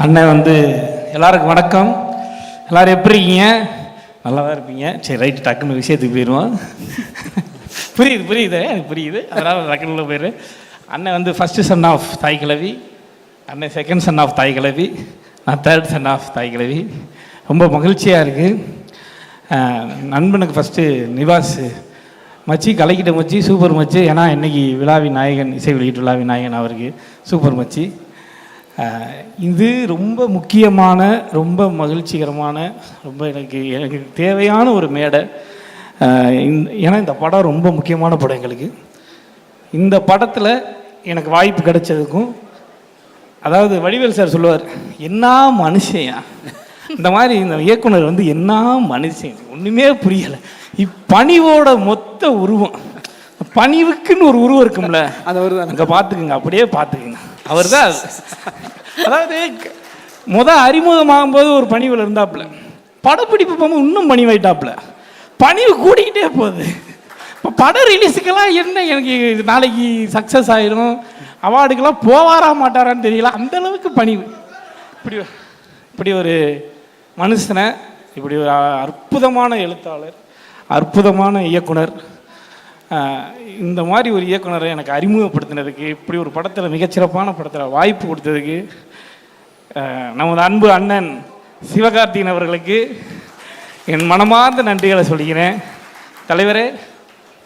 அண்ணன் வந்து எல்லாருக்கும் வணக்கம். எல்லோரும் எப்படி இருக்கீங்க? நல்லா தான் இருப்பீங்க. சரி, ரைட்டு, டக்குன்னு விஷயத்துக்கு போயிடுவோம். புரியுது எனக்கு புரியுது, அதனால் டக்குன்னு போயிடு. அண்ணன் வந்து ஃபஸ்ட்டு சன் ஆஃப் தாய் கிழவி, அண்ணன் செகண்ட் சன் ஆஃப் தாய் கிழவி, நான் தேர்ட் சன் ஆஃப் தாய் கிழவி. ரொம்ப மகிழ்ச்சியாக இருக்குது. நண்பனுக்கு ஃபஸ்ட்டு நிவாஸ் மச்சி, கலைக்கிட்ட மச்சி, சூப்பர் மச்சி. ஏன்னா இன்றைக்கி விழாவின் நாயகன், இசை வெளியீட்டு விழாவின் நாயகன் அவருக்கு சூப்பர் மச்சி. இது ரொம்ப முக்கியமான, ரொம்ப மகிழ்ச்சிகரமான, ரொம்ப எனக்கு தேவையான ஒரு மேடை. ஏன்னா இந்த படம் ரொம்ப முக்கியமான படம் எங்களுக்கு. இந்த படத்தில் எனக்கு வாய்ப்பு கிடைச்சதுக்கும், அதாவது வடிவேல் சார் சொல்லுவார், என்ன மனுஷன் இந்த மாதிரி இந்த இயக்குனர் வந்து என்ன மனுஷன் ஒன்றுமே புரியலை. இப்பணிவோட மொத்த உருவம், பணிவுக்குன்னு ஒரு உருவம் இருக்கும்ல, அது அவர் தான். அங்கே பார்த்துக்குங்க, அப்படியே பார்த்துக்குங்க, அவர் தான். அதாவது அறிமுகமாகும் போது ஒரு பணிவில் இருந்தாப்புல, படப்பிடிப்பு போகும்போது இன்னும் பணிவாயிட்டாப்புல, பணிவு கூடிக்கிட்டே போகுது. இப்போ படம் ரிலீஸுக்கெல்லாம் என்ன எனக்கு நாளைக்கு சக்ஸஸ் ஆயிரும், அவார்டுக்கெல்லாம் போவாரா மாட்டாரான்னு தெரியல, அந்தளவுக்கு பணிவு. இப்படி ஒரு மனுஷனை, இப்படி ஒரு அற்புதமான எழுத்தாளர், அற்புதமான இயக்குனர், இந்த மாதிரி ஒரு இயக்குனரை எனக்கு அறிமுகப்படுத்தினதுக்கு, இப்படி ஒரு படத்தில், மிகச்சிறப்பான படத்தில் வாய்ப்பு கொடுத்ததுக்கு நமது அன்பு அண்ணன் சிவகார்த்திகேயன் அவர்களுக்கு என் மனமார்ந்த நன்றிகளை சொல்லிக்கிறேன். தலைவரே,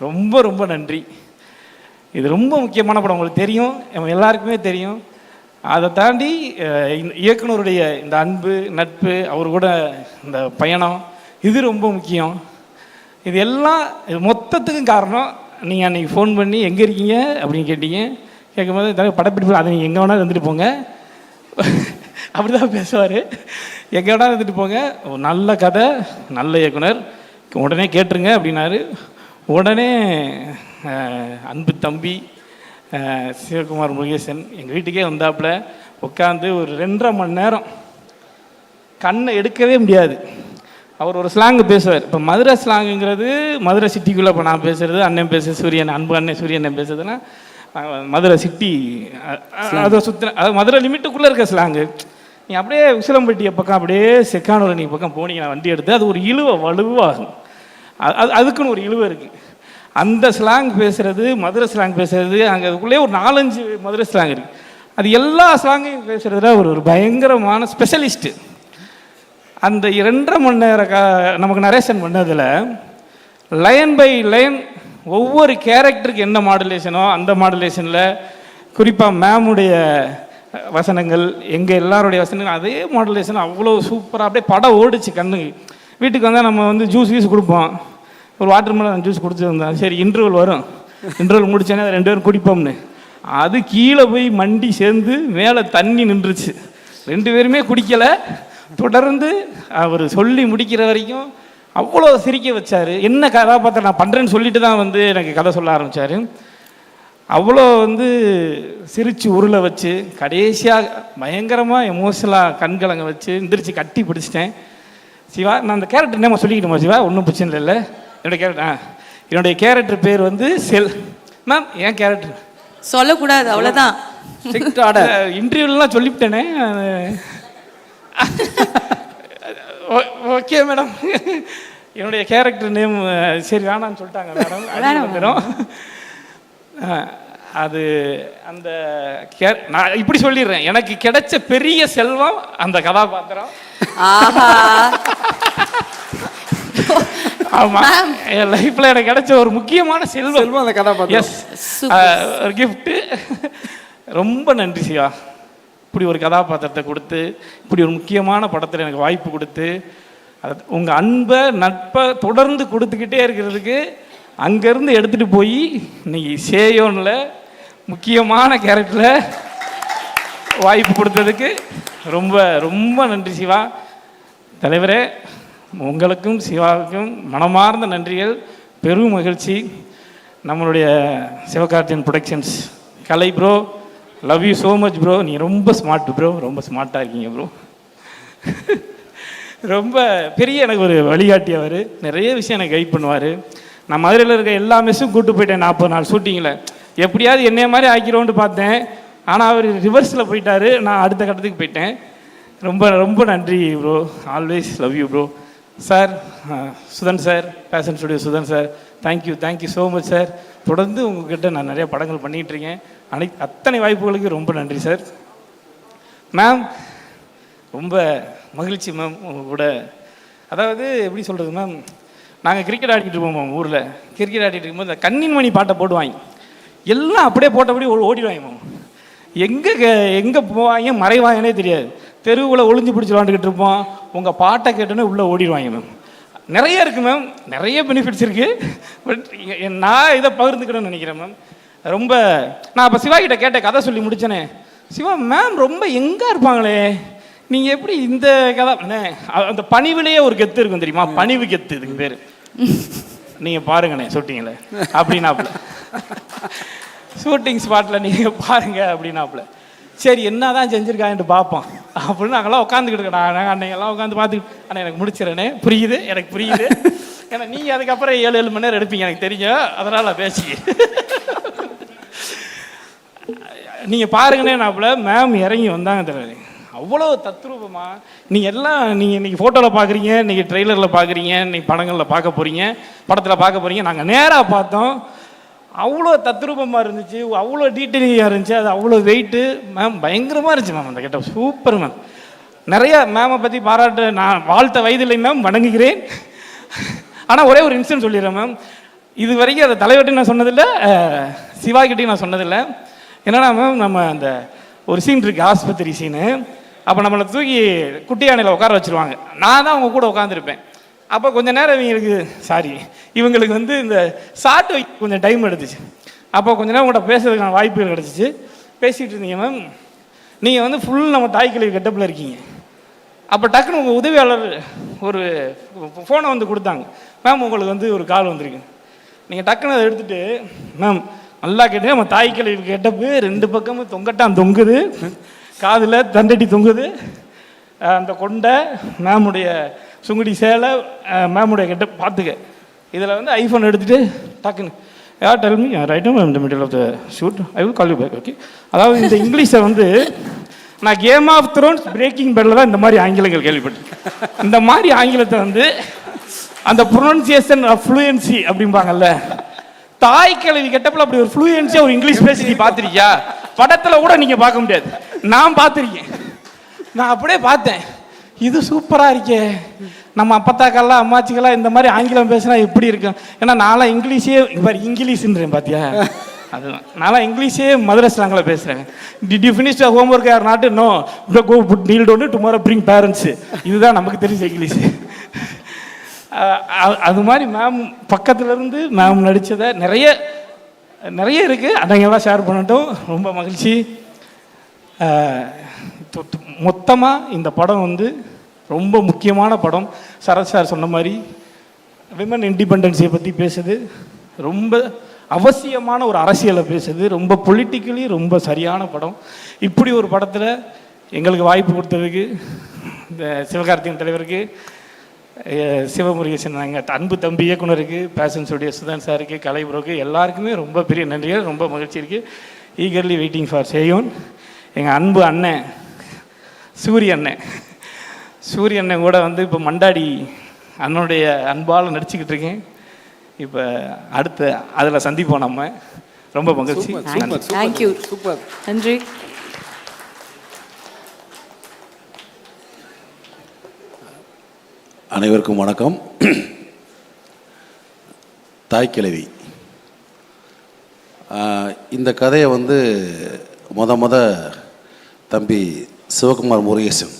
ரொம்ப ரொம்ப நன்றி. இது ரொம்ப முக்கியமான படம், உங்களுக்கு தெரியும், எல்லாருக்குமே தெரியும். அதை தாண்டி இயக்குனருடைய இந்த அன்பு, நட்பு, அவர் கூட இந்த பயணம், இது ரொம்ப முக்கியம். இது எல்லாம் மொத்தத்துக்கும் காரணம் நீங்கள் அன்றைக்கி ஃபோன் பண்ணி எங்கே இருக்கீங்க அப்படின்னு கேட்டீங்க. கேட்கும்போது படப்பிடிப்பு, அதை நீங்கள் எங்கே வேணாலும் இருந்துட்டு போங்க, அப்படி தான் பேசுவார். எங்கே வேணாலும் இருந்துட்டு போங்க, நல்ல கதை, நல்ல இயக்குனர், உடனே கேட்டுருங்க அப்படின்னாரு. உடனே அன்பு தம்பி சிவகுமார் முருகேசன் எங்கள் வீட்டுக்கே வந்தாப்புல, உட்காந்து ஒரு 2.5 மணி நேரம் கண்ணை எடுக்கவே முடியாது. அவர் ஒரு ஸ்லாங்கு பேசுவார். இப்போ மதுரை ஸ்லாங்குங்கிறது மதுரை சிட்டிக்குள்ளே, இப்போ நான் பேசுகிறது, அண்ணன் பேச சூரியன், அன்பு அண்ணன் சூரியன் பேசுறதுன்னா மதுரை சிட்டி, அதை சுற்றுன, அது மதுரை லிமிட்டுக்குள்ளே இருக்க ஸ்லாங்கு. நீ அப்படியே உசிலம்பட்டியை பக்கம், அப்படியே செக்கானூர் நீ பக்கம் போனீங்க, நான் வண்டி எடுத்து, அது ஒரு இழுவை வலுவாகும். அதுக்குன்னு ஒரு இழுவை இருக்குது. அந்த ஸ்லாங் பேசுகிறது, மதுரை ஸ்லாங் பேசுகிறது, அங்கே அதுக்குள்ளே ஒரு 4-5 மதுரை ஸ்லாங் இருக்குது. அது எல்லா ஸ்லாங்கையும் பேசுகிறதுல ஒரு பயங்கரமான ஸ்பெஷலிஸ்ட்டு. அந்த 2.5 மணி நேரம் நமக்கு நரேஷன் பண்ணதில் லைன் பை லைன் ஒவ்வொரு கேரக்டருக்கு என்ன மாடுலேஷனோ அந்த மாடுலேஷனில், குறிப்பாக மேமுடைய வசனங்கள், எங்கள் எல்லாருடைய வசனங்கள், அதே மாடுலேஷன் அவ்வளோ சூப்பராக அப்படியே படம் ஓடிச்சு கண்ணுக்கு. வீட்டுக்கு வந்தால் நம்ம வந்து ஜூஸ் கொடுப்போம், ஒரு வாட்டர் மெலன் ஜூஸ் குடிச்சிருந்தோம், சரி இன்டர்வல் வரும், இன்டர்வல் முடிச்சோன்னே 2 பேரும் குடிப்போம்னு, அது கீழே போய் மண்டி சேர்ந்து மேலே தண்ணி நின்றுச்சு. 2 பேருமே குடிக்கலை. தொடர்ந்து அவர் சொல்லி முடிக்கிற வரைக்கும் அவ்வளோ சிரிக்க வச்சார். என்ன கதாபாத்திரம் நான் பண்ணுறேன்னு சொல்லிட்டு தான் வந்து எனக்கு கதை சொல்ல ஆரம்பித்தார். அவ்வளோ வந்து சிரித்து உருளை வச்சு, கடைசியாக பயங்கரமாக எமோஷனலாக கண்கலங்க வச்சு எந்திரிச்சு கட்டி பிடிச்சிட்டேன். சிவா, நான் அந்த கேரக்டர் நேம் சொல்லிக்கிட்டோமா சிவா? ஒன்றும் பிரச்சனை இல்லை. என்னுடைய கேரக்டர் பேர் வந்து மேம், என் கேரக்டர் சொல்லக்கூடாது, அவ்வளோதான். இன்டர்வியூலாம் சொல்லிவிட்டேனே. ஓகே மேடம், என்னுடைய கேரக்டர் நேம் சரி வேணான்னு சொல்லிட்டாங்க மேடம். அது அந்த நான் இப்படி சொல்லிடுறேன், எனக்கு கிடைச்ச பெரிய செல்வம் அந்த கதாபாத்திரம். ஆமா, என் லைஃப்ல எனக்கு கிடைச்ச ஒரு முக்கியமான செல்வம் அந்த கதாபாத்திரம். எஸ், ஒரு கிஃப்ட். ரொம்ப நன்றி சிவா, இப்படி ஒரு கதாபாத்திரத்தை கொடுத்து, இப்படி ஒரு முக்கியமான படத்தில் எனக்கு வாய்ப்பு கொடுத்து, அது உங்கள் அன்பை, நட்பை தொடர்ந்து கொடுத்துக்கிட்டே இருக்கிறதுக்கு, அங்கேருந்து எடுத்துகிட்டு போய் இன்னைக்கு சேயோனில் முக்கியமான கேரக்டரில் வாய்ப்பு கொடுத்ததுக்கு ரொம்ப ரொம்ப நன்றி சிவா. தலைவரே, உங்களுக்கும் சிவாவுக்கும் மனமார்ந்த நன்றிகள், பெரும் மகிழ்ச்சி. நம்மளுடைய Sivakarthikeyan productions Kalai bro, love you so much bro. நீ ரொம்ப ஸ்மார்ட் ப்ரோ, ரொம்ப ஸ்மார்ட்டாக இருக்கீங்க ப்ரோ. ரொம்ப பெரிய எனக்கு ஒரு வழிகாட்டி அவர். நிறைய விஷயம் எனக்கு கைட் பண்ணுவார். நான் மதுரையில் இருக்க எல்லா மெஸ்ஸும் கூப்பிட்டு போயிட்டேன் 40 நாள் ஷூட்டிங்கில். எப்படியாவது என்னைய மாதிரி ஆக்கிரோன்னு பார்த்தேன். ஆனால் அவர் ரிவர்ஸில் போயிட்டார், நான் அடுத்த கட்டத்துக்கு போயிட்டேன். ரொம்ப ரொம்ப நன்றி bro, always love you bro. Sir, Sudhan sir, passion studio Sudhan sir, thank you so much sir. தொடர்ந்து உங்ககிட்ட நான் நிறைய படங்கள் பண்ணிகிட்ருக்கேன். அத்தனை வாய்ப்புகளுக்கு ரொம்ப நன்றி சார். மேம், ரொம்ப மகிழ்ச்சி மேம் உங்கள் கூட. அதாவது எப்படி சொல்கிறது மேம், நாங்கள் கிரிக்கெட் ஆடிக்கிட்டு இருப்போம் மேம். ஊரில் கிரிக்கெட் ஆடிட்டு இருக்கும்போது இந்த கண்ணின் மணி பாட்டை போடுவாங்க, எல்லாம் அப்படியே போட்டபடி ஓடிடுவாங்க மேம். எங்கே போவாங்க மறைவாங்கன்னே தெரியாது. தெருவில் ஒளிஞ்சு பிடிச்சி விளாண்டுக்கிட்டு இருப்போம். உங்கள் பாட்டை கேட்டோன்னே உள்ளே ஓடிடுவாங்க மேம். நிறைய இருக்குது மேம், நிறைய பெனிஃபிட்ஸ் இருக்குது. பட் நான் இதை பகிர்ந்துக்கணும்னு நினைக்கிறேன் மேம். ரொம்ப நான் அப்போ சிவாகிட்ட கேட்ட கதை சொல்லி முடித்தேனே, சிவா மேம் ரொம்ப எங்கே இருப்பாங்களே, நீங்கள் எப்படி இந்த கதை அந்த பணிவிலேயே ஒரு கெத்து இருக்கும் தெரியுமா, பணிவு கெத்து இதுக்கு பேர். நீங்கள் பாருங்கண்ணே சொல்லிட்டீங்களே அப்படின்னாப்புல, ஷூட்டிங் ஸ்பாட்டில் நீங்கள் பாருங்க அப்படின்னாப்புல. சரி என்ன தான் செஞ்சுருக்கான்ட்டு பார்ப்போம் அப்படின்னு நாங்கள்லாம் உட்காந்துக்கிட்டு இருக்கோம். நாங்கள் அன்னைக்கெல்லாம் உட்காந்து பார்த்துக்கிட்டு, ஆனால் எனக்கு முடிச்சிடறேனே, புரியுது எனக்கு புரியுது. ஏன்னா நீங்கள் அதுக்கப்புறம் 7 மணி நேரம் எடுப்பீங்க எனக்கு தெரியும், அதனால் பேசி நீங்கள் பாருங்கன்னே நாப்புல மேம் இறங்கி வந்தாங்க தெரியாது. அவ்வளோ தத்ரூபமாக நீங்கள் எல்லாம் நீங்கள் இன்றைக்கி ஃபோட்டோவில் பார்க்குறீங்க, இன்றைக்கி ட்ரெய்லரில் பார்க்குறீங்க, இன்றைக்கி படங்களில் பார்க்க போகிறீங்க, படத்தில் பார்க்க போகிறீங்க. நாங்கள் நேராக பார்த்தோம், அவ்வளோ தத்ரூபமாக இருந்துச்சு, அவ்வளோ டீட்டெயிலிங்காக இருந்துச்சு. அது அவ்வளோ வெயிட்டு மேம், பயங்கரமாக இருந்துச்சு மேம். அந்த கெட்ட சூப்பர் மேம். நிறைய மேமை பற்றி பாராட்டு, நான் வாழ்த்த வயதில்லை மேம், வணங்குகிறேன். ஆனால் ஒரே ஒரு இன்சிடென்ட் சொல்லிடுறேன் மேம். இது வரைக்கும் அதை தலைவர்கிட்டையும் நான் சொன்னதில்லை, சிவாகிட்டையும் நான் சொன்னதில்லை. என்னன்னா மேம், நம்ம அந்த ஒரு சீன் இருக்குது, ஆஸ்பத்திரி சீனு. அப்போ நம்மளை தூக்கி குட்டி யானையில் உட்கார வச்சுருவாங்க. நான் தான் அவங்க கூட உட்காந்துருப்பேன். அப்போ கொஞ்சம் நேரம் இவங்களுக்கு வந்து இந்த ஷார்ட் வைக்க கொஞ்சம் டைம் எடுத்துச்சு. அப்போ கொஞ்சம் நேரம் உங்கள்கிட்ட பேசுறதுக்கான வாய்ப்புகள் கிடச்சிச்சு. பேசிகிட்டு இருந்தீங்க மேம். நீங்கள் வந்து ஃபுல் நம்ம தாய் கல்வி கெட்டப்பில் இருக்கீங்க. அப்போ டக்குன்னு உங்கள் உதவியாளர் ஒரு ஃபோனை வந்து கொடுத்தாங்க. மேம் உங்களுக்கு வந்து ஒரு கால் வந்திருக்கு. நீங்கள் டக்குன்னு அதை எடுத்துகிட்டு, மேம் நல்லா கேட்டு, நம்ம தாய் கல்வி கெட்டப்பு 2 பக்கமும் தொங்கட்டான் தொங்குது, காதில் தண்டடி தொங்குது, அந்த கொண்டை மேமுடைய சுங்குடி சேலை, மேமுடைய கிட்ட பார்த்துக்க. இதில் வந்து ஐஃபோன் எடுத்துகிட்டு டக்குன்னு டெல் மீ ரைட் நவ் இந்த middle of the shoot I will call you back, okay. அதாவது இந்த இங்கிலீஷை வந்து நான் Game of Thrones Breaking Bad தான் இந்த மாதிரி ஆங்கிலங்கள் கேள்விப்பட்டேன். இந்த மாதிரி ஆங்கிலத்தை வந்து அந்த ப்ரொனன்சியேஷன் ஃப்ளூயன்சி அப்படிம்பாங்கல்ல, தாய் கிழவி கெட்டப்பில் அப்படி ஒரு ஃப்ளூயன்சியாக ஒரு இங்கிலீஷ் பேசி நீ பார்த்துருக்கியா? படத்தில் கூட நீங்கள் பார்க்க முடியாது, நான் பார்த்துருக்கேன். நான் அப்படியே பார்த்தேன், இது சூப்பராக இருக்கே, நம்ம அப்பத்தாக்கெல்லாம் அம்மாச்சிக்கெல்லாம் இந்த மாதிரி ஆங்கிலம் பேசினா எப்படி இருக்கும்? ஏன்னா நான்லாம் இங்கிலீஷ்ன்றேன் பார்த்தியா, அதுதான் நான்லாம் இங்கிலீஷே மதுரை ஸ்லாங்கில் பேசுகிறேன். Did you finish homework or not? No, go put kneel don't tomorrow bring parents. இதுதான் நமக்கு தெரிஞ்ச இங்கிலீஷு. அது மாதிரி மேம் பக்கத்துலேருந்து மேம் நடித்ததை நிறைய இருக்குது, அதைங்கெல்லாம் ஷேர் பண்ணட்டும். ரொம்ப மகிழ்ச்சி. மொத்தமாக இந்த படம் வந்து ரொம்ப முக்கியமான படம். சரத் சார் சொன்ன மாதிரி விமன் இண்டிபெண்டன்ஸை பற்றி பேசுது, ரொம்ப அவசியமான ஒரு அரசியலை பேசுது, ரொம்ப பொலிட்டிக்கலி ரொம்ப சரியான படம். இப்படி ஒரு படத்தில் எங்களுக்கு வாய்ப்பு கொடுத்ததுக்கு இந்த சிவகார்த்திகேயன் தலைவருக்கு, சிவமுருகேசன், எங்கள் அன்பு தம்பி இயக்குனருக்கு, பேஷன் ஸ்டுடியோ சுதன் சாருக்கு, கலைபுரோக்கு, எல்லாருக்குமே ரொம்ப பெரிய நன்றிகள். ரொம்ப மகிழ்ச்சி இருக்குது. Eagerly waiting for Seyon. எங்கள் அன்பு அண்ணன் சூரிய அண்ணன் கூட வந்து இப்போ மண்டாடி அண்ணனுடைய அன்பால் நடிச்சுக்கிட்டு இருக்கேன். இப்போ அடுத்த அதில் சந்திப்போம் நம்ம. ரொம்ப மகிழ்ச்சி. தேங்க்யூ, சூப்பர், நன்றி. அனைவருக்கும் வணக்கம். தாய்க்கிழவி இந்த கதையை வந்து முத தம்பி சிவகுமார் முருகேசன்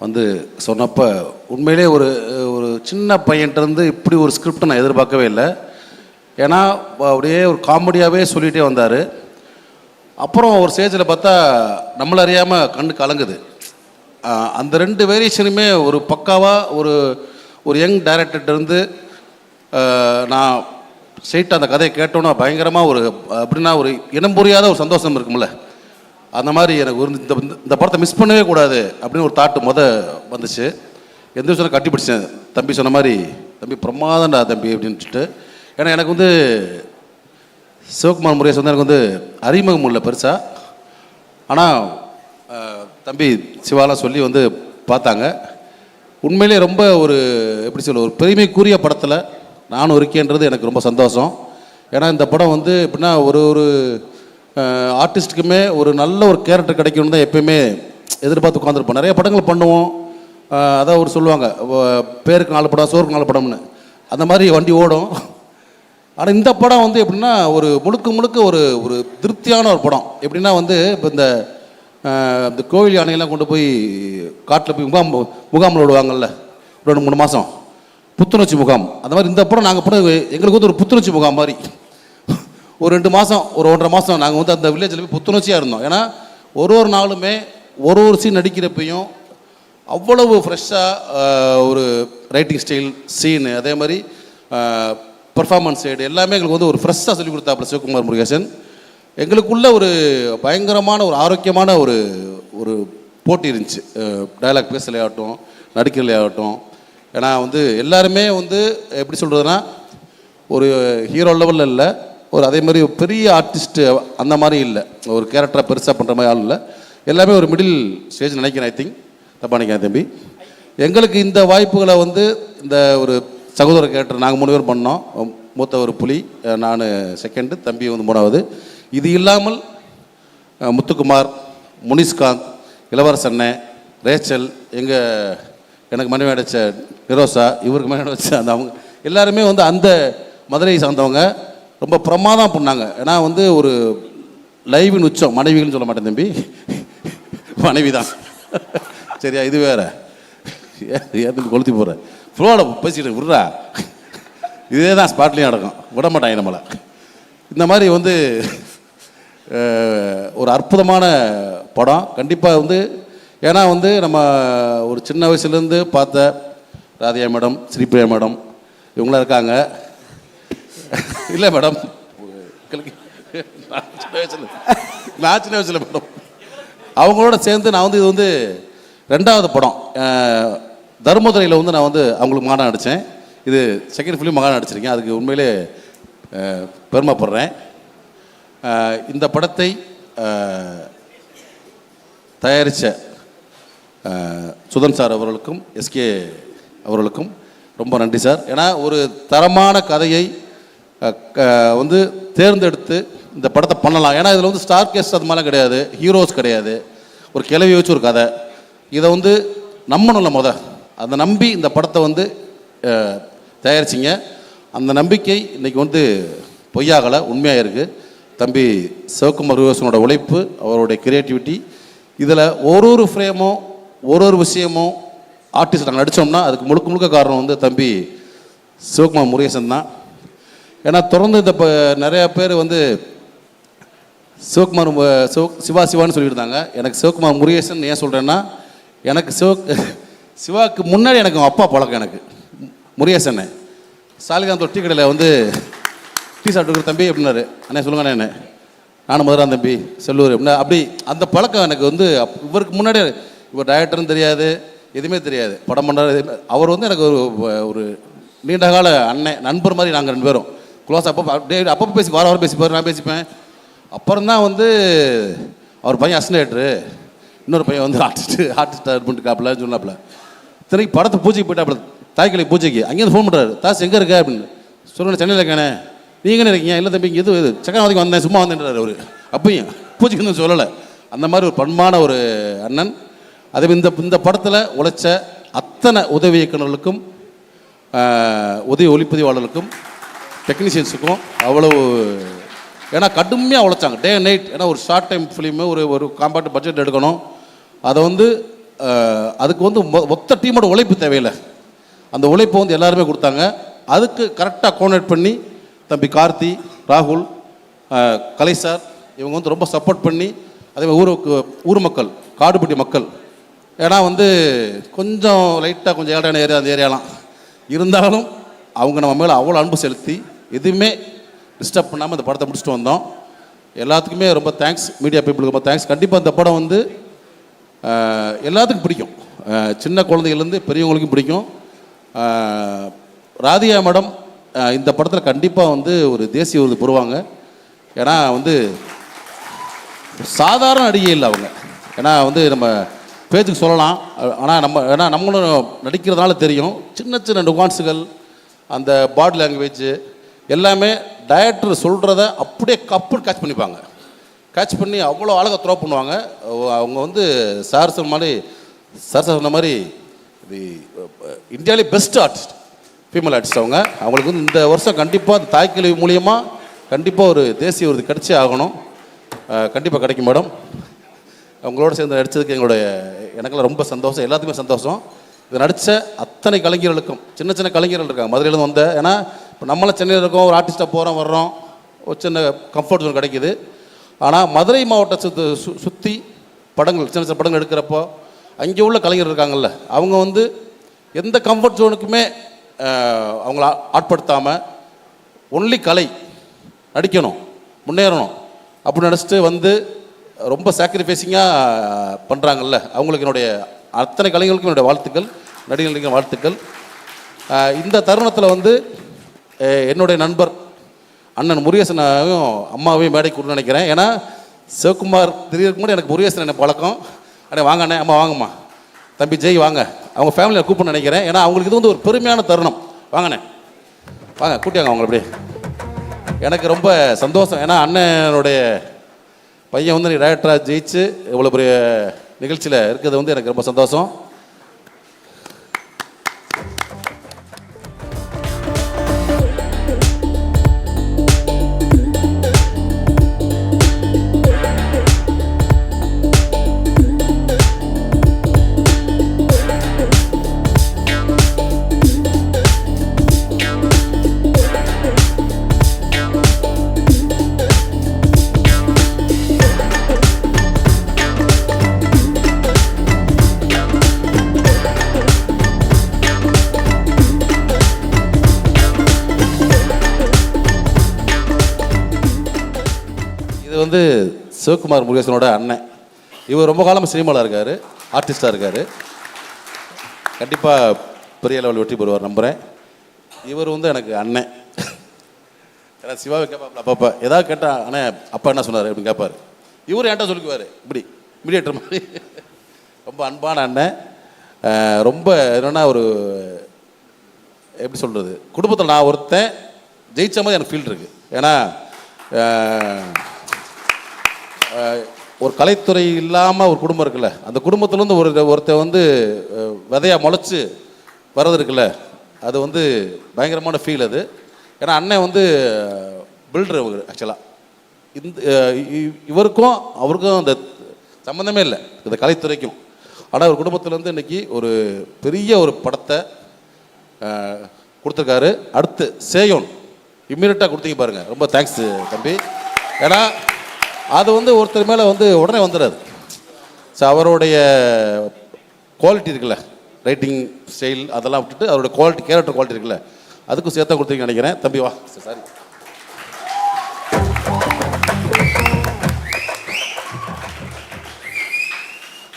வந்து சொன்னப்போ உண்மையிலே ஒரு சின்ன பையன்கிட்டருந்து இப்படி ஒரு ஸ்கிரிப்டை நான் எதிர்பார்க்கவே இல்லை. ஏன்னா அப்படியே ஒரு காமெடியாகவே சொல்லிகிட்டே வந்தார். அப்புறம் ஒரு ஸ்டேஜில் பார்த்தா நம்மள அறியாமல் கண்ணு கலங்குது. அந்த 2 வேரியேஷனுமே ஒரு பக்காவாக ஒரு யங் டைரக்டர்கிட்டருந்து நான் ஸ்ட்ரெயிட்டாக அந்த கதையை கேட்டோன்னா பயங்கரமாக அப்படின்னா ஒரு இனம் புரியாத ஒரு சந்தோஷம் இருக்கும்ல, அந்த மாதிரி எனக்கு இந்த படத்தை மிஸ் பண்ணவே கூடாது அப்படின்னு ஒரு தாட்டு வந்துச்சு. எந்த விஷயம் கட்டி பிடிச்சேன். தம்பி சொன்ன மாதிரி, தம்பி பிரமாதண்டா தம்பி அப்படின்னு சொல்லிட்டு. ஏன்னா எனக்கு வந்து சிவகுமார் முருகேசன் வந்து எனக்கு வந்து அறிமுகம் இல்லை பெருசாக. ஆனால் தம்பி சிவாலாம் சொல்லி வந்து பார்த்தாங்க. உண்மையிலே ரொம்ப ஒரு எப்படி சொல்ல ஒரு பெருமைக்குரிய படத்தில் நானும் இருக்கேன்றது எனக்கு ரொம்ப சந்தோஷம். ஏன்னா இந்த படம் வந்து எப்படின்னா ஒரு ஒரு ஆர்டிஸ்ட்டுக்குமே ஒரு நல்ல ஒரு கேரக்டர் கிடைக்கணும்னு தான் எப்பயுமே எதிர்பார்த்து உட்காந்துருப்போம். நிறைய படங்கள் பண்ணுவோம், அதான் ஒரு சொல்லுவாங்க பேருக்கு 4 படம் சோருக்கு 4 படம்னு, அந்த மாதிரி வண்டி ஓடும். ஆனால் இந்த படம் வந்து எப்படின்னா ஒரு முழுக்க முழுக்க ஒரு ஒரு திருப்தியான ஒரு படம். எப்படின்னா வந்து இப்போ இந்த கோவில் யானையெல்லாம் கொண்டு போய் காட்டில் போய் முகாமில் விடுவாங்கல்ல 2-3 மாதம் புத்துணர்ச்சி முகாம், அந்த மாதிரி இந்த படம் நாங்கள் படம் எங்களுக்கு வந்து ஒரு புத்துணர்ச்சி முகாம் மாதிரி ஒரு 2 மாதம் ஒரு 1.5 மாதம் நாங்கள் வந்து அந்த வில்லேஜில் போய் புத்துணர்ச்சியாக இருந்தோம். ஏன்னா ஒரு நாளுமே ஒரு சீன் நடிக்கிறப்பையும் அவ்வளவு ஃப்ரெஷ்ஷாக ஒரு ரைட்டிங் ஸ்டைல் சீனு, அதே மாதிரி பர்ஃபார்மன்ஸ் சைடு எல்லாமே எங்களுக்கு வந்து ஒரு ஃப்ரெஷ்ஷாக சொல்லிக் கொடுத்தாப்புல சிவகுமார் முருகேசன். எங்களுக்குள்ள ஒரு பயங்கரமான ஒரு ஆரோக்கியமான ஒரு ஒரு போட்டி இருந்துச்சு, டயலாக் பேசலையாகட்டும் நடிக்கிறலையாகட்டும். ஏன்னா வந்து எல்லாருமே வந்து எப்படி சொல்கிறதுனா ஒரு ஹீரோ லெவலில் இல்லை, ஒரு அதே மாதிரி ஒரு பெரிய ஆர்டிஸ்ட்டு அந்த மாதிரி இல்லை, ஒரு கேரக்டரை பெருசாக பண்ணுற மாதிரி ஆள் இல்லை, எல்லாமே ஒரு மிடில் ஸ்டேஜ் நினைக்கிறேன். ஐ திங்க் தப்பா நினைக்கிறேன் தம்பி. எங்களுக்கு இந்த வாய்ப்புகளை வந்து இந்த ஒரு சகோதர கேரக்டர் நாங்கள் 3 பேர் பண்ணோம். மூத்த ஒரு புலி, நான் செகண்டு, தம்பி வந்து 3வது. இது இல்லாமல் முத்துக்குமார், முனிஷ்காந்த், இளவரசண்ணே, ரேச்சல், எனக்கு மனைவி அடைச்ச நிரோசா, இவருக்கு மனைவி அடைச்ச அந்த அவங்க எல்லாருமே வந்து அந்த மதுரையை சார்ந்தவங்க ரொம்ப பிரமாதம் பண்ணாங்க. ஏன்னா வந்து ஒரு லைவின் உச்சம், மனைவிகள்னு சொல்ல மாட்டேன் தம்பி, மனைவி தான் சரியா, இது வேற ஏன் கொளுத்தி போகிற ஃப்ளோட பேசிட்டு விட்றா, இதே தான் ஸ்பாட்லேயும் நடக்கும், விட மாட்டாங்க நம்மளை. இந்த மாதிரி வந்து ஒரு அற்புதமான படம் கண்டிப்பாக வந்து. ஏன்னா வந்து நம்ம ஒரு சின்ன வயசுலேருந்து பார்த்த ராதியா மேடம், ஸ்ரீபிரியா மேடம் இவங்களாம் இருக்காங்க இல்லை மேடம், நான் சின்ன வயசில் மேடம் அவங்களோட சேர்ந்து நான் வந்து இது வந்து 2வது படம். தர்மதுரையில் வந்து நான் வந்து அவங்களுக்கு மகனாக நடித்தேன். இது செகண்ட் ஃபிலிம் மகனாக நடிச்சிருக்கேன். அதுக்கு உண்மையிலே பெருமைப்படுறேன். இந்த படத்தை தயாரித்த சுதன் சார் அவர்களுக்கும் எஸ்கே அவர்களுக்கும் ரொம்ப நன்றி சார். ஏன்னா ஒரு தரமான கதையை வந்து தேர்ந்தெடுத்து இந்த படத்தை பண்ணலாம். ஏன்னா இதில் வந்து ஸ்டார் கேஸ்ட் அது மாதிரிலாம் கிடையாது, ஹீரோஸ் கிடையாது, ஒரு கிளவி வச்சு ஒரு கதை. இதை வந்து நம்பணும்ல அதை நம்பி இந்த படத்தை வந்து தயாரிச்சிங்க. அந்த நம்பிக்கை இன்றைக்கி வந்து பொய்யாகலை, உண்மையாக இருக்குது. தம்பி சிவகுமார் முருகேசனோட உழைப்பு, அவருடைய கிரியேட்டிவிட்டி, இதில் ஒரு ஃப்ரேமும் ஒரு விஷயமும் ஆர்டிஸ்ட் நாங்கள் நடித்தோம்னா அதுக்கு முழுக்க முழுக்க காரணம் வந்து தம்பி சிவகுமார் முருகேசன் தான். ஏன்னா தொடர்ந்து இந்த நிறையா பேர் வந்து சிவகுமார் சிவான்னு சொல்லியிருந்தாங்க. எனக்கு சிவகுமார் முருகேசன் ஏன் சொல்கிறேன்னா, எனக்கு சிவாவுக்கு முன்னாடி எனக்கு அப்பா பழக்கம். எனக்கு முருகேசன் சாலிகாந்தோட டீ கடையில் வந்து டீ சாப்பிட்டு தம்பி அப்படின்னாரு, அண்ணே சொல்லுங்கண்ணே, என்ன நானும் மதுரான் தம்பி செல்லூர் அப்படின்னா அப்படி அந்த பழக்கம் எனக்கு வந்து இவருக்கு முன்னாடி. இவர் டைரக்டர்னு தெரியாது, எதுவுமே தெரியாது, படம் பண்ணுறாரு. அவர் வந்து எனக்கு ஒரு நீண்டகால அண்ணன் நண்பர் மாதிரி. நாங்கள் 2 பேரும் க்ளோஸ். அப்பப்போ பேசி வாரம் பேசிப்பார், நான் பேசிப்பேன். அப்புறம் தான் வந்து அவர் பையன் அசிஸ்டன்ட், இன்னொரு பையன் வந்து ஆர்டிஸ்ட் பண்ணிட்டு காப்பில் சொன்னாப்புல. இத்தனைக்கு படத்தை பூஜைக்கு போயிட்டாப்புல, தாய்க்கலை பூஜைக்கு. அங்கேருந்து ஃபோன் பண்ணுறாரு, தாஸ் எங்கே இருக்க அப்படின்னு சொல்லுங்கள். சென்னையில் இருக்கானே, நீங்கள் இருக்கீங்க? இல்லை தம்பி, இது சக்கரவதிக்கு வந்தேன், சும்மா வந்தேன்றார் அவர். அப்பையும் பூஜைக்கு வந்து சொல்லலை. அந்த மாதிரி ஒரு பண்பான ஒரு அண்ணன். அதே இந்த படத்தில் உழைச்ச அத்தனை உதவி இயக்குநர்களுக்கும், உதவி ஒளிப்பதிவாளர்களுக்கும், டெக்னீஷியன்ஸுக்கும் அவ்வளவு, ஏன்னா கடுமையாக உழைச்சாங்க டே அண்ட் நைட். ஏன்னா ஒரு ஷார்ட் டைம் ஃபிலிமு, ஒரு காம்பாக்ட் பட்ஜெட் எடுக்கணும். அதை வந்து அதுக்கு வந்து மொத்த டீமோட உழைப்பு தேவையில்லை, அந்த உழைப்பை வந்து எல்லாருமே கொடுத்தாங்க. அதுக்கு கரெக்டாக கோஆர்டினேட் பண்ணி தம்பி கார்த்தி, ராகுல், கலை சார் இவங்க வந்து ரொம்ப சப்போர்ட் பண்ணி, அதே மாதிரி ஊர் மக்கள், காடுபட்டி மக்கள். ஏன்னா வந்து கொஞ்சம் லைட்டாக கொஞ்சம் ஏழான ஏரியா அந்த ஏரியாலாம் இருந்தாலும் அவங்க நம்ம மேலே அவ்வளோ அன்பு செலுத்தி எதுவுமே டிஸ்டர்ப் பண்ணாமல் இந்த படத்தை முடிச்சுட்டு வந்தோம். எல்லாத்துக்குமே ரொம்ப தேங்க்ஸ், மீடியா பீப்புளுக்கு ரொம்ப தேங்க்ஸ். கண்டிப்பாக இந்த படம் வந்து எல்லாத்துக்கும் பிடிக்கும், சின்ன குழந்தைகள்லேருந்து பெரியவங்களுக்கும் பிடிக்கும். ராதியா மேடம் இந்த படத்தில் கண்டிப்பாக வந்து ஒரு தேசிய விருது பெறுவாங்க. ஏன்னா வந்து சாதாரண நடிகை இல்லை அவங்க. ஏன்னா வந்து நம்ம பேஜுக்கு சொல்லலாம். ஆனால் ஏன்னா நம்மளும் நடிக்கிறதுனால தெரியும், சின்ன சின்ன நுகான்ஸுகள், அந்த பாடி லாங்குவேஜ் எல்லாமே டைரக்டர் சொல்கிறத அப்படியே கேட்ச் பண்ணிப்பாங்க. கேட்ச் பண்ணி அவ்வளோ அழகாக த்ரோ பண்ணுவாங்க. அவங்க வந்து சார் சொன்ன மாதிரி இது இந்தியாவிலே பெஸ்ட் ஆர்டிஸ்ட், ஃபீமேல் ஆர்டிஸ்ட். அவங்களுக்கு வந்து இந்த வருஷம் கண்டிப்பாக அந்த தாய்க்கல்வி மூலியமாக கண்டிப்பாக ஒரு தேசிய விருது கிடைச்சே ஆகணும். கண்டிப்பாக கிடைக்கும் மேடம். அவங்களோட சேர்ந்து நடித்ததுக்கு எனக்கெல்லாம் ரொம்ப சந்தோஷம், எல்லாத்துக்குமே சந்தோஷம். இதை நடித்த அத்தனை கலைஞர்களுக்கும், சின்ன சின்ன கலைஞர்கள் இருக்காங்க மதுரையிலேருந்து வந்த. ஏன்னா இப்போ நம்மளாம் சென்னையில் இருக்கோம், ஒரு ஆர்டிஸ்ட்டாக போகிறோம் வர்றோம், ஒரு சின்ன கம்ஃபர்ட் ஜோன் கிடைக்கிது. ஆனால் மதுரை மாவட்டத்தை சுற்றி படங்கள், சின்ன சின்ன படங்கள் எடுக்கிறப்போ அங்கே உள்ள கலைஞர் இருக்காங்கல்ல, அவங்க வந்து எந்த கம்ஃபர்ட் ஜோனுக்குமே அவங்கள ஆட்படுத்தாமல் ஒன்லி கலை நடிக்கணும், முன்னேறணும் அப்படின்னு நினச்சிட்டு வந்து ரொம்ப சாக்ரிஃபைஸிங்காக பண்ணுறாங்கல்ல, அவங்களுக்கு என்னுடைய அத்தனை கலைஞர்களுக்கும் என்னுடைய வாழ்த்துக்கள், நடிகர்களுக்கும் வாழ்த்துக்கள். இந்த தருணத்தில் வந்து என்னுடைய நண்பர் அண்ணன் முருகேசனையும் அம்மாவையும் மேடை கூட்டு நினைக்கிறேன். ஏன்னா சிவகுமார் தெரியறதுக்கு முன்னாடி எனக்கு முருகேசன் என்ன பழக்கம். அண்ணே வாங்க அண்ணே, அம்மா வாங்கம்மா, தம்பி ஜெய் வாங்க, அவங்க ஃபேமிலியை கூப்பிட்டு நினைக்கிறேன். ஏன்னா அவங்களுக்கு இது வந்து ஒரு பெருமையான தருணம். வாங்கண்ணே வாங்க, கூட்டியாங்க அவங்கள. அப்படியே எனக்கு ரொம்ப சந்தோஷம். ஏன்னா அண்ணனுடைய பையன் வந்து டைரக்டராக ஜெயிச்சு இவ்வளோ பெரிய நிகழ்ச்சியில் இருக்கிறது வந்து எனக்கு ரொம்ப சந்தோஷம். இது வந்து சிவகுமார் முருகேசனோட அண்ணன். இவர் ரொம்ப காலமாக சினிமாவில் இருக்கார், ஆர்டிஸ்டாக இருக்கார். கண்டிப்பாக பெரிய லெவல் வெற்றி பெறுவார் நம்புகிறேன். இவர் வந்து எனக்கு அண்ணன். ஏன்னா சிவாவை கேட்பாப்ல அப்பப்போ, ஏதாவது கேட்டால் அண்ணே அப்பா என்ன சொன்னார் அப்படின்னு கேட்பார். இவர் என்கிட்ட சொல்லிக்குவார் இப்படி மீடியேட்டர் மாதிரி. ரொம்ப அன்பான அண்ணன். ரொம்ப என்னென்னா ஒரு எப்படி சொல்கிறது, குடும்பத்தில் நான் ஒருத்தன் ஜெயிச்ச மாதிரி எனக்கு ஃபீல் இருக்குது. ஏன்னா ஒரு கலைத்துறை இல்லாமல் ஒரு குடும்பம் இருக்குல்ல, அந்த குடும்பத்துலேருந்து ஒருத்தர் வந்து விதையாக முளைச்சி வர்றது இருக்குல்ல, அது வந்து பயங்கரமான ஃபீல் அது. ஏன்னா அண்ணன் வந்து பில்டர் ஆக்சுவலாக. இவருக்கும் அவருக்கும் அந்த சம்மந்தமே இல்லை, இந்த கலைத்துறைக்கும். ஆனால் ஒரு குடும்பத்துலேருந்து இன்றைக்கி ஒரு பெரிய ஒரு படத்தை கொடுத்துருக்காரு. அடுத்து சேயோன் இம்மீடியட்டாக கொடுத்தீங்க பாருங்கள், ரொம்ப தேங்க்ஸ் தம்பி. ஏன்னா அது வந்து ஒருத்தர் மேலே வந்து உடனே வந்துடாது. ஸோ அவருடைய குவாலிட்டி இருக்குல்ல, ரைட்டிங் ஸ்டைல் அதெல்லாம் விட்டுட்டு அவருடைய குவாலிட்டி, கேரக்டர் குவாலிட்டி இருக்குல்ல, அதுக்கும் சேர்த்தா கொடுத்தீங்கன்னு நினைக்கிறேன். தம்பி வா. சாரி.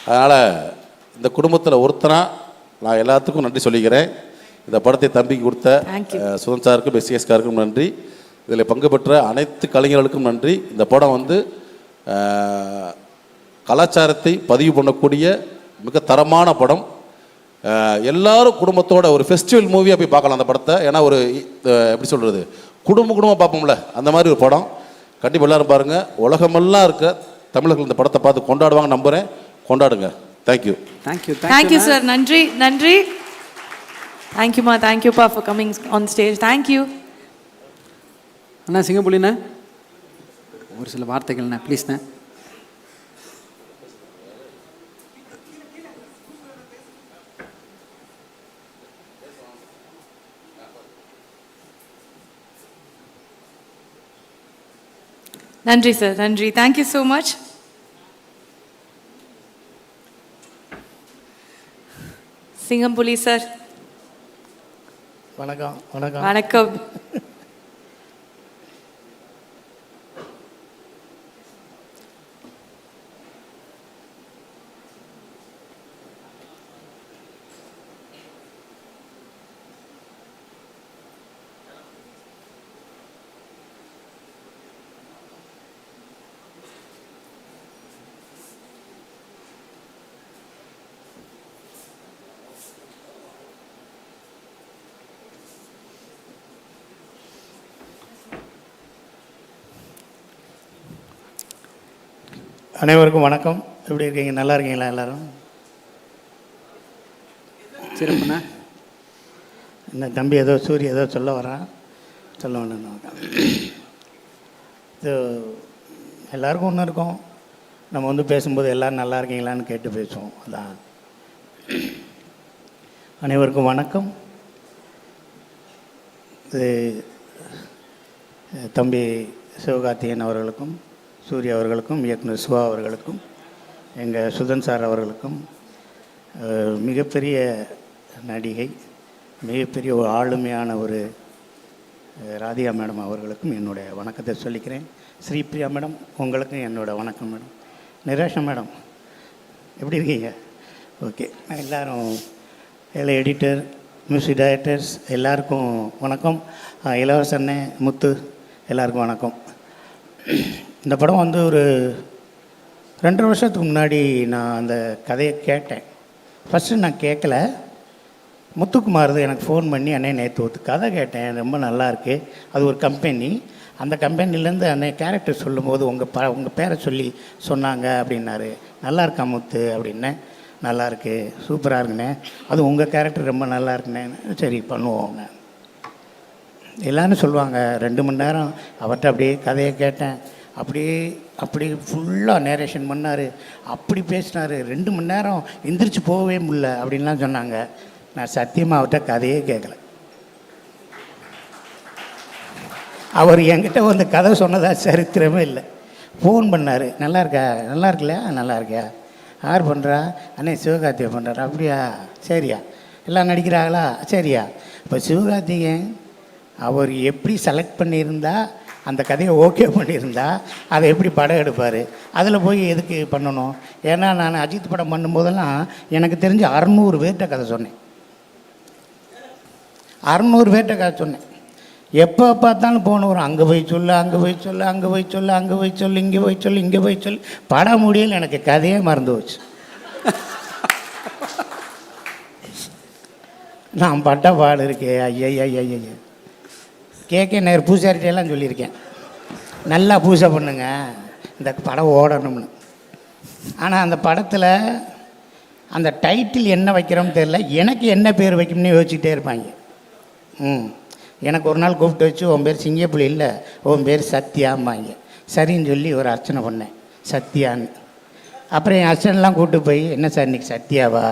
அதனால் இந்த குடும்பத்தில் ஒருத்தனா நான் எல்லாத்துக்கும் நன்றி சொல்லிக்கிறேன். இந்த படத்தை தம்பிக்கு கொடுத்த சுதன் சாருக்கும் எஸ்சிஎஸ்காருக்கும் நன்றி. இதில் பங்கு பெற்ற அனைத்து கலைஞர்களுக்கும் நன்றி. இந்த படம் வந்து கலாச்சாரத்தை பதிவு பண்ணக்கூடிய மிக தரமான படம். எல்லாரும் குடும்பத்தோட ஒரு ஃபெஸ்டிவல் மூவியாக போய் பார்க்கலாம் அந்த படத்தை. ஏன்னா ஒரு எப்படி சொல்கிறது, குடும்பமாக பார்ப்போம்ல, அந்த மாதிரி ஒரு படம். கண்டிப்பாக எல்லோரும் பாருங்கள். உலகமெல்லாம் இருக்க தமிழர்கள் இந்த படத்தை பார்த்து கொண்டாடுவாங்க நம்புகிறேன். கொண்டாடுங்க. தேங்க்யூ. Thank you thank you sir. நன்றி நன்றி. தேங்க்யூமா, தேங்க்யூப்பா for coming on stage. Thank you அண்ணா. சிங்கப்புலிண்ணா ஒரு சில வார்த்தைகள்ண்ணா ப்ளீஸ்ண்ணா. நன்றி சார், நன்றி. Thank you so much. Singampuli sir. வணக்கம். வணக்கம். வணக்கம். அனைவருக்கும் வணக்கம். எப்படி இருக்கீங்க? நல்லா இருக்கீங்களா எல்லாரும்? சிறப்புண்ணா. என்ன தம்பி ஏதோ சூரிய ஏதோ சொல்ல வரான், சொல்ல வேணும். இது எல்லாருக்கும் ஒன்று இருக்கும், நம்ம வந்து பேசும்போது எல்லோரும் நல்லா இருக்கீங்களான்னு கேட்டு பேசுவோம். அதான். அனைவருக்கும் வணக்கம். இது தம்பி சிவகார்த்திகேயன் அவர்களுக்கும், சூர்யா அவர்களுக்கும், இயக்குனர் சிவா அவர்களுக்கும், எங்கள் சுதன் சார் அவர்களுக்கும், மிகப்பெரிய நடிகை, மிகப்பெரிய ஒரு ஆளுமையான ஒரு ராதிகா மேடம் அவர்களுக்கும் என்னுடைய வணக்கத்தை சொல்லிக்கிறேன். ஸ்ரீபிரியா மேடம் உங்களுக்கும் என்னோட வணக்கம் மேடம். நிராஷா மேடம் எப்படி இருக்கீங்க? ஓகே. எல்லோரும் எல்லா எடிட்டர், மியூசிக் டைரக்டர்ஸ் எல்லாருக்கும் வணக்கம். இளவரசண்ணே, முத்து எல்லாருக்கும் வணக்கம். இந்த படம் வந்து ஒரு 2.5 வருஷத்துக்கு முன்னாடி நான் அந்த கதையை கேட்டேன். ஃபஸ்ட்டு நான் கேட்கல, முத்துக்குமார் எனக்கு ஃபோன் பண்ணி அண்ணே நேற்று ஒரு கதை கேட்டேன், ரொம்ப நல்லாயிருக்கு, அது ஒரு கம்பெனி, அந்த கம்பெனிலேருந்து அண்ணே கேரக்டர் சொல்லும்போது உங்கள் பேரை சொல்லி சொன்னாங்க அப்படின்னாரு. நல்லா இருக்கா முத்து அப்படின்னேன். நல்லாயிருக்கு, சூப்பராக இருக்குண்ணே, அது உங்கள் கேரக்டர் ரொம்ப நல்லா இருக்குண்ணே. சரி பண்ணுவோங்க. எல்லோரும் சொல்லுவாங்க. 2 மணி நேரம் அவர்கிட்ட அப்படியே கதையை கேட்டேன். அப்படியே ஃபுல்லாக நேரேஷன் பண்ணார், அப்படி பேசினார். 2 மணி நேரம் எந்திரிச்சு போகவே முடியல அப்படின்லாம் சொன்னாங்க. நான் சத்தியமாக அவர்கிட்ட கதையே கேட்கல. அவர் என்கிட்ட வந்து கதை சொன்னதா சரித்திரமே இல்லை. ஃபோன் பண்ணார், நல்லா இருக்கா, நல்லா இருக்குல்லையா, நல்லா இருக்கியா, யார் பண்ணுறா, அண்ணே சிவகார்த்திகேயன் பண்ணுறாரு. அப்படியா, சரியா, எல்லாம் நடிக்கிறாங்களா, சரியா. இப்போ சிவகார்த்திகேயன் அவர் எப்படி செலக்ட் பண்ணியிருந்தா, அந்த கதையை ஓகே பண்ணியிருந்தா அதை எப்படி படம் எடுப்பார், அதில் போய் எதுக்கு பண்ணணும்? ஏன்னா நான் அஜித் படம் பண்ணும்போதெல்லாம் எனக்கு தெரிஞ்சு 600 பேர்கிட்ட கதை சொன்னேன். 600 பேர்கிட்ட கதை சொன்னேன். எப்போ பார்த்தாலும் போனவர் அங்கே போய் சொல்லு, அங்கே போய் சொல்லு, அங்கே போய் சொல்லு, அங்கே போய் சொல்லு, இங்கே போய் சொல்லு, இங்கே போய் சொல்லு. படம் முடியல, எனக்கு கதையே மறந்து போச்சு. நான் பட்ட பாடு இருக்கே, ஐயா கேட்க நேர் பூசாரிட்டெல்லாம் சொல்லியிருக்கேன், நல்லா பூஜை பண்ணுங்க இந்த படம் ஓடணும்னு. ஆனால் அந்த படத்தில் அந்த டைட்டில் என்ன வைக்கிறோம்னு தெரியல, எனக்கு என்ன பேர் வைக்கணும்னு யோசிச்சுட்டே இருப்பாங்க. எனக்கு ஒரு நாள் கூப்பிட்டு வச்சு, உன் பேர் சிங்கப்புலி இல்லை, உன் பேர் சத்யாம்பாங்க. சரின்னு சொல்லி ஒரு அர்ச்சனை பண்ணேன், சத்யான்னு. அப்புறம் என் அர்ச்சனைலாம் கூப்பிட்டு போய், என்ன சார் இன்றைக்கி சத்யாவா?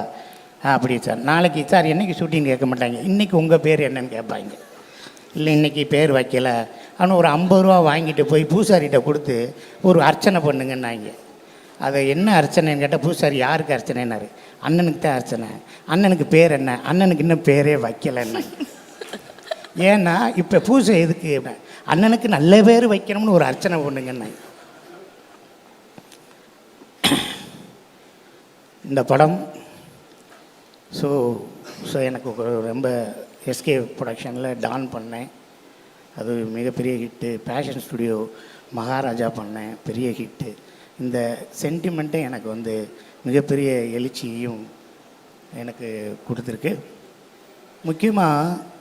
அப்படி சார். நாளைக்கு சார் என்றைக்கு ஷூட்டிங் கேட்க மாட்டாங்க, இன்றைக்கி உங்கள் பேர் என்னன்னு கேட்பாங்க. இல்லை இன்றைக்கி பேர் வைக்கலை. ஆனால் ஒரு 50 ரூபா வாங்கிட்டு போய் பூசாரிகிட்ட கொடுத்து ஒரு அர்ச்சனை பண்ணுங்கன்னாங்க. அதை என்ன அர்ச்சனைன்னு கேட்டால், பூசாரி யாருக்கு அர்ச்சனைன்னாரு, அண்ணனுக்கு தான் அர்ச்சனை. அண்ணனுக்கு பேர் என்ன? அண்ணனுக்கு இன்னும் பேரே வைக்கலைன்னா. ஏன்னா இப்போ பூஜை எதுக்கு? அண்ணனுக்கு நல்ல பேர் வைக்கணும்னு ஒரு அர்ச்சனை பண்ணுங்கன்னு. இந்த படம் ஸோ எனக்கு ரொம்ப எஸ்கே ப்ரொடக்ஷனில் டான் பண்ணேன், அது மிகப்பெரிய ஹிட்டு. பேஷன் ஸ்டுடியோ மகாராஜா பண்ணேன், பெரிய ஹிட்டு. இந்த சென்டிமெண்ட்டை எனக்கு வந்து மிகப்பெரிய எழுச்சியையும் எனக்கு கொடுத்துருக்கு. முக்கியமாக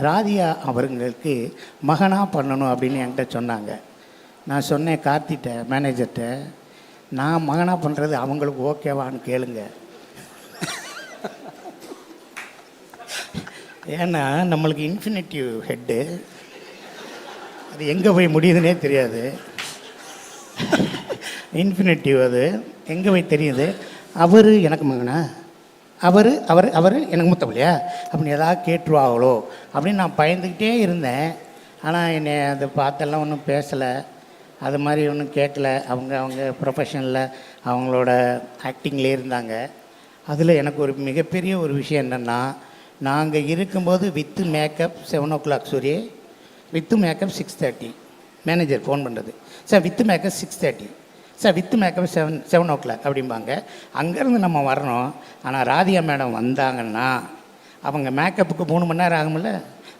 ராதிகா அவர்களுக்கு மகனாக பண்ணணும் அப்படின்னு என்கிட்ட சொன்னாங்க. நான் சொன்னேன் கார்த்திகிட்ட, மேனேஜர்கிட்ட, நான் மகனாக பண்ணுறது அவங்களுக்கு ஓகேவான்னு கேளுங்க. ஏன்னா நம்மளுக்கு இன்ஃபினிட்டிவ் ஹெட்டு, அது எங்கே போய் முடியுதுன்னே தெரியாது. இன்ஃபினிட்டிவ் அது எங்கே போய் தெரியுது. அவர் எனக்கு மகனா, அவர் அவர் அவர் எனக்கு மூத்தவளையா அப்படின்னு ஏதாவது கேட்டுருவாங்களோ அப்படின்னு நான் பயந்துக்கிட்டே இருந்தேன். ஆனால் என்னை அதை பார்த்தெல்லாம் ஒன்றும் பேசலை, அது மாதிரி ஒன்றும் கேட்கல. அவங்க ப்ரொஃபஷனில் அவங்களோட ஆக்டிங்லேயே இருந்தாங்க. அதில் எனக்கு ஒரு மிகப்பெரிய ஒரு விஷயம் என்னென்னா, நாங்கள் இருக்கும்போது வித்து மேக்கப் 7 o'clock சூரிய, வித்து மேக்கப் 6:30. மேனேஜர் ஃபோன் பண்ணுறது, sir with makeup 6:30, sir with makeup 7 o'clock அப்படிம்பாங்க. அங்கேருந்து நம்ம வரணும். ஆனால் ராதிகா மேடம் வந்தாங்கன்னா அவங்க மேக்கப்புக்கு 3 மணி நேரம் ஆகும்ல,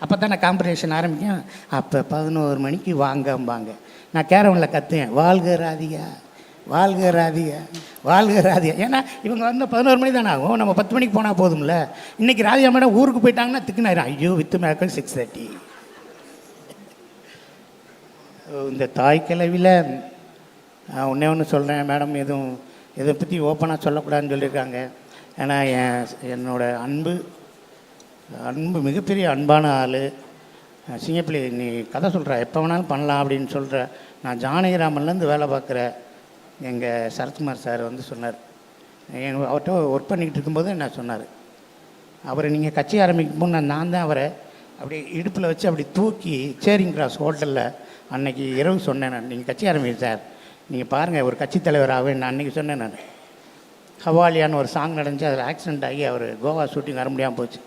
அப்போ தான் நான் காம்படிஷன் ஆரம்பிக்கும். அப்போ 11 மணிக்கு வாங்கம்பாங்க. நான் கேரவனில் கற்றுவேன், வாழ்க ராதிகா, வாழ்க ராதிகா, வாழ்க ராதிகா. ஏன்னா இவங்க வந்து 11 மணி தானே ஆகும், நம்ம 10 மணிக்கு போனால் போதும்ல. இன்றைக்கி ராதிகா மேடம் ஊருக்கு போயிட்டாங்கன்னா திக்குனாயிரும், ஐயோ வித்து மேக்கப் 6:30. இந்த தாய் கிழவியில் ஒன்றே ஒன்று சொல்கிறேன் மேடம், எதுவும் இதை பற்றி ஓப்பனாக சொல்லக்கூடாதுன்னு சொல்லியிருக்காங்க. ஏன்னா என்னோட அன்பு மிகப்பெரிய அன்பான ஆள். சிங்கப்பிள்ளை நீ கதை சொல்கிற, எப்போ வேணாலும் பண்ணலாம் அப்படின்னு சொல்கிற. நான் ஜானகிராமன்லேருந்து வேலை பார்க்குற எங்கள் சரத்குமார் சார் வந்து சொன்னார், அவர்கிட்ட ஒர்க் பண்ணிக்கிட்டு இருக்கும்போது என்ன சொன்னார், அவரை நீங்கள் கட்சி ஆரம்பிக்கும் போது நான் தான் அவரை அப்படி இடுப்பில் வச்சு அப்படி தூக்கி சேரிங் கிராஸ் ஹோட்டலில் அன்னைக்கு இரவு சொன்னேன் நான், நீங்கள் கட்சி ஆரம்பிங்க சார், நீங்கள் பாருங்கள் ஒரு கட்சி தலைவராகவே நான் அன்றைக்கி சொன்னேன். நான் ஹவாலியான்னு ஒரு சாங் நடந்துச்சு, அதில் ஆக்சிடெண்ட் ஆகி அவர் கோவா ஷூட்டிங் வர முடியாமல் போச்சு.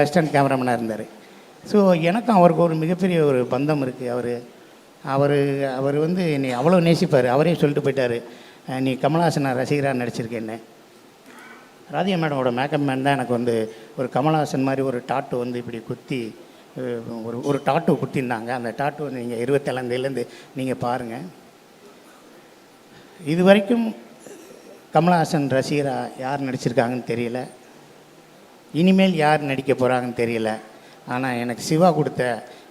அசிஸ்டன்ட் கேமராமேனாக இருந்தார். ஸோ எனக்கும் அவருக்கு ஒரு மிகப்பெரிய ஒரு பந்தம் இருக்குது. அவர் வந்து என்னை அவ்வளோ நேசிப்பார். அவரே சொல்லிட்டு போயிட்டார், நீ கமல்ஹாசனை ரசிகராக நடிச்சிருக்கேன்னு. ராதிகா மேடமோட மேக்கப் மேன் தான் எனக்கு வந்து ஒரு கமல்ஹாசன் மாதிரி ஒரு டாட்டு வந்து இப்படி குத்தி ஒரு டாட்டு குத்திருந்தாங்க. அந்த டாட்டு வந்து நீங்கள் 27 நீங்கள் பாருங்கள். இது வரைக்கும் கமல்ஹாசன் ரசிகராக யார் நடிச்சிருக்காங்கன்னு தெரியல, இனிமேல் யார் நடிக்க போகிறாங்கன்னு தெரியல. ஆனால் எனக்கு சிவா கொடுத்த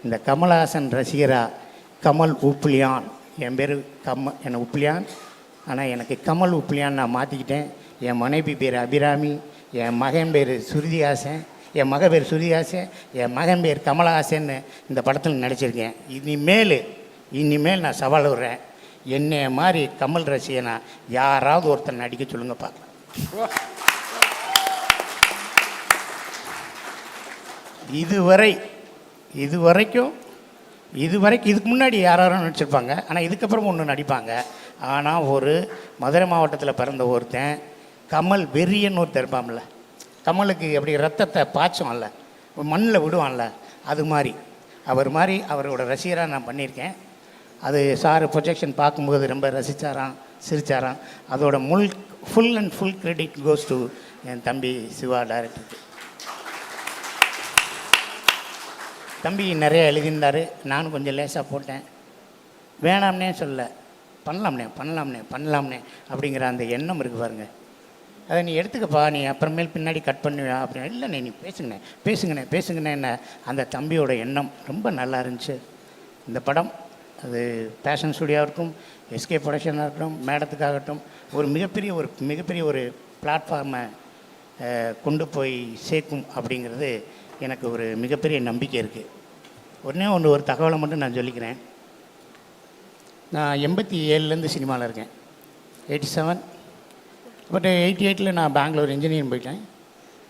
இந்த கமல்ஹாசன் ரசிகராக கமல் உப்ளியான், என் பேர் என்னை உப்ளியான், ஆனால் எனக்கு கமல் உப்ளியான் நான் மாற்றிக்கிட்டேன். என் மனைவி பேர் அபிராமி, என் மகன் பேர் சுருதிஹாசன், என் மகன் பேர் சுருதிஹாசன், என் மகன் பேர் கமல்ஹாசன்னு இந்த படத்தில் நடிச்சிருக்கேன். இனிமேல் நான் சவால் விடுறேன், என்னைய மாதிரி கமல் ரசிகனா யாராவது ஒருத்தர் நடிக்க சொல்லுங்க பார்க்கலாம். இதுவரைக்கும் இதுக்கு முன்னாடி யாரும் நடிச்சிருப்பாங்க, ஆனால் இதுக்கப்புறம் ஒன்று நடிப்பாங்க. ஆனால் ஒரு மதுரை மாவட்டத்தில் பிறந்த ஒருத்தன் கமல் வெறியன்னு ஒருத்தர் இருப்பான்ல, கமலுக்கு எப்படி ரத்தத்தை பாய்ச்சோம்ல, மண்ணில் விடுவான்ல, அது மாதிரி அவரோட ரசிகராக நான் பண்ணியிருக்கேன். அது சார் ப்ரொஜெக்ஷன் பார்க்கும்போது ரொம்ப சிரிச்சாராம். அதோட ஃபுல் கிரெடிட் கோஸ் டு என் தம்பி சிவா டைரக்டருக்கு. தம்பி நிறைய எழுதியிருந்தார், நானும் கொஞ்சம் லேசாக போட்டேன். வேணாம்னே சொல்ல, பண்ணலாம்னே அப்படிங்கிற அந்த எண்ணம் இருக்குது பாருங்கள். அதை நீ எடுத்துக்கப்பா, நீ அப்புறமேல் பின்னாடி கட் பண்ணுவியா அப்படின்னு. இல்லைண்ணே, நீ பேசுங்கண்ணே என்ன. அந்த தம்பியோட எண்ணம் ரொம்ப நல்லா இருந்துச்சு. இந்த படம் அது பேஷன் ஸ்டுடியோவாக எஸ்கே ப்ரொடக்ஷனாக இருக்கட்டும், மேடத்துக்காகட்டும், ஒரு மிகப்பெரிய ஒரு பிளாட்ஃபார்மை கொண்டு போய் சேர்க்கும் அப்படிங்கிறது எனக்கு ஒரு மிகப்பெரிய நம்பிக்கை இருக்குது. ஒரு தகவலை மட்டும் நான் சொல்லிக்கிறேன். நான் 87 சினிமாவில் இருக்கேன், 87. பட் 88 நான் பெங்களூர் இன்ஜினியரிங் போயிட்டேன்.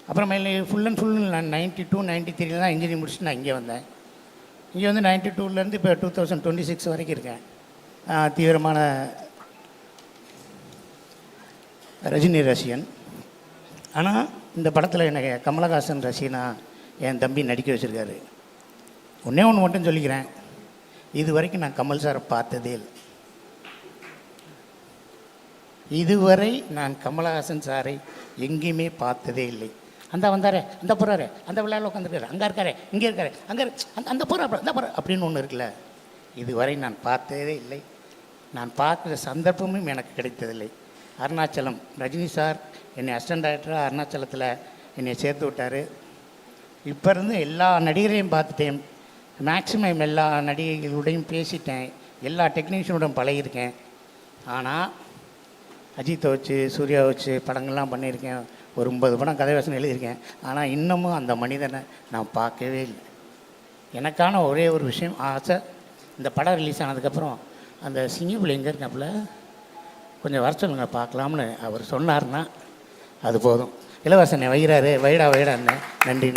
அப்புறமேல ஃபுல் நான் 92, 93 தான் இன்ஜினியரிங் முடிச்சுட்டு நான் இங்கே வந்தேன். இங்கே வந்து 92 இப்போ 2026 வரைக்கும் இருக்கேன். தீவிரமான ரஜினி ரசிகன். ஆனால் இந்த படத்தில் எனக்கு கமலஹாசன் ரசிகனா என் தம்பி நடிக்க வச்சுருக்காரு. ஒன்றே ஒன்று மட்டும் சொல்லிக்கிறேன், இது வரைக்கும் நான் கமல் சாரை பார்த்ததே இல்லை. இதுவரை நான் கமலஹாசன் சாரை எங்கேயுமே பார்த்ததே இல்லை. அந்த வந்தாரே, அந்த போகிறாரு, அந்த விளையாட உட்காந்துருக்காரு, அங்கே இருக்காரு, இங்கே இருக்காரு, அங்கே அந்த போகிற அப்படின்னு ஒன்று இருக்குல்ல, இதுவரை நான் பார்த்ததே இல்லை. நான் பார்க்குற சந்தர்ப்பமும் எனக்கு கிடைத்ததில்லை. அருணாச்சலம் ரஜினி சார் என்னை அசிஸ்டன்ட் டைரக்டராக அருணாச்சலத்தில் என்னை சேர்த்து விட்டார். இப்போ இருந்து எல்லா நடிகரையும் பார்த்துட்டேன், மேக்ஸிமம் எல்லா நடிகைகளுடையும் பேசிட்டேன், எல்லா டெக்னீஷியனோடும் பழகியிருக்கேன். ஆனால் அஜித்தை வச்சு சூர்யா வச்சு படங்கள்லாம் பண்ணியிருக்கேன், ஒரு 50 படம் கதை வசனம் எழுதியிருக்கேன். ஆனால் இன்னமும் அந்த மனிதனை நான் பார்க்கவே இல்லை. எனக்கான ஒரே ஒரு விஷயம் ஆசை, இந்த படம் ரிலீஸ் ஆனதுக்கப்புறம் அந்த சிங்கப்பிள்ளை எங்கே இருக்காப்புல கொஞ்சம் வர சொல்லுங்க பார்க்கலாம்னு அவர் சொன்னார்னா அது போதும். இளவரசனை வைடான்னு. நன்றி.